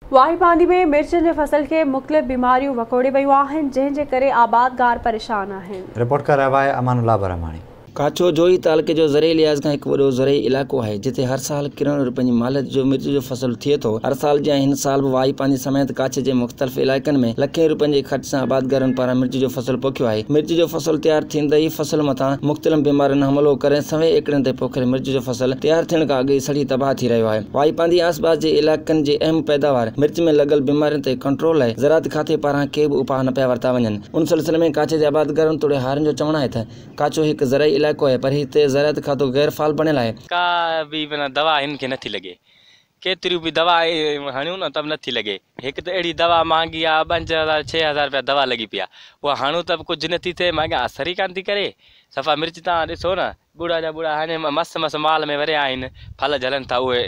वाहिपांदी में मिर्चनि जे फसल के मुख़्तलिफ़ बीमारियूं वकोड़े वयूं आहिनि, जंहिंजे करे आबादगार परेशान आहिनि। रिपोर्ट कर रहा है अमानुल्लाह बरहमानी। काचो जोई तालुके जो ज़रई लिहाज़ खां हिकु वॾो ज़रई इलाइक़ो आहे जिते हर साल किरोड़नि रुपयनि जी मालियत जो मिर्च जो फसल थिए थो। हर साल जीअं हिन साल बि वाहिपांदी समेत काचे जे मुख़्तलिफ़ इलाइक़नि में लखें रुपयनि जे ख़र्च सां आबादगारनि पारां मिर्च जो फसल पोखियो आहे। मिर्च जो फसल तैयार थींदे ई फसल मथां मुख़्तलिफ़ बीमारियुनि हमलो करे 100 एकड़नि ते पोखियल मिर्च जो फसल तैयार थियण खां अॻु ई सड़ी तबाह थी रहियो आहे। वाहिपांदी आसपास जे इलाइक़नि जे अहम पैदावार मिर्च में लॻल बीमारियुनि ते कंट्रोल लाइ ज़राअत खाते पारां के बि उपाउ न पिया वरिता वञनि। उन सिलसिले में काचे जे आबादगारनि तोड़े हारनि जो चवणु आहे त काचो हिकु ज़रई इलाइक़ो आहे, पर हिते ज़राअत खातो गैर फाल बणियल आहे। का भी माना दवा इनके नथी लगे, केतिरियूं भी दवा हणियूं न तब नथी लगे। एक तो अड़ी दवा महंगी आ, 5000 6000 रुपया दवा लगी पिया, वो हणूं तब कुछ नथी थे, मांगे असर ही कान थी करे। सफ़ा मिर्च तव्हां ॾिसो न, बुढ़ा जा बुढ़ा हाणे मस्त मस्त माल में वरिया आहिनि, फल झलनि था, उहे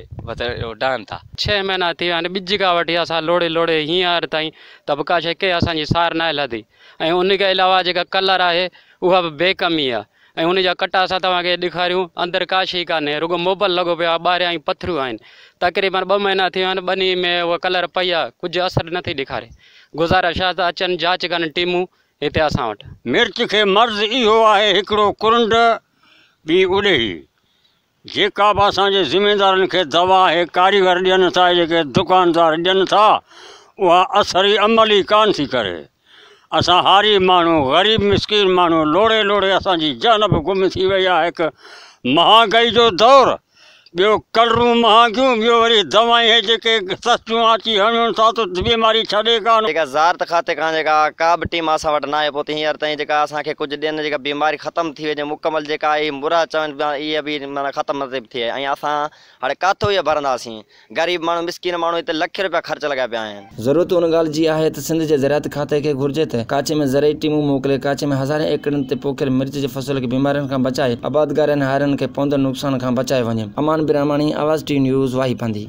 डाहनि था। 6 महीना थी विया आहिनि ॿिज खां वठी असां लोड़े लोड़े हींअर ताईं त बि का शइ के असांजी सार न लधी। ऐं उन खां अलावा जेका कलर आहे उहा बि बेकमी आहे। ऐं उन जा कटा असां तव्हांखे ॾेखारियूं, अंदरि का शइ कान्हे, रुगो मोबल लॻो पियो आहे, ॿाहिरियां ई पथरियूं आहिनि। तक़रीबन 2 महीना थी विया आहिनि, ॿनी में उहा कलर पई आहे, कुझु असरु नथी ॾेखारे। गुज़ारिश आहे त अचनि जांच कनि टीमूं हिते असां वटि। मिर्च खे मर्ज़ इहो आहे, हिकिड़ो कुरुंड ॿी उॾेही। जेका बि असांजे ज़िमेदारनि खे दवा आहे कारीगर ॾियनि था, जेके दुकानदार ॾियनि था, उहा असरी अमली कान थी करे। असां हारी माण्हू, ग़रीब मिसकीन माण्हू, लोड़े लोड़े असांजी जान बि गुम थी वई आहे। हिकु महांगाई जो दौरु, ॿियो कलरूं महांगियूं, ॿियो वरी दवाऊं जेके सस्तियूं अची हणियूं था त बीमारी छॾे कान। जेका ज़ारत खाते खां जेका का बि टीम असां वटि न आहे पोइ हींअर ताईं जेका असांखे कुझु ॾियनि, जेका बीमारी ख़तमु थी वञे मुकमल, जेका इहा मुरा चवनि पिया इहा बि माना ख़तमु नथी थिए। ऐं असां हाणे किथां इहा भरंदासीं? ग़रीब माण्हू मिसकीन माण्हू हिते लख रुपया ख़र्च लॻा पिया आहिनि। ज़रूरत उन ॻाल्हि जी आहे त सिंध जे ज़राअत खाते खे घुर्जे त काचे में ज़रई टीमूं मोकिले काचे में हज़ारे एकड़नि ते पोखियल मिर्च जे फसल खे बीमारियुनि खां बचाए आबादगारनि हारनि खे पवंदड़ नुक़सान खां बचाए वञे। अमान बिरहमानी, आवाज़ टी न्यूज़, वाहिपांदी।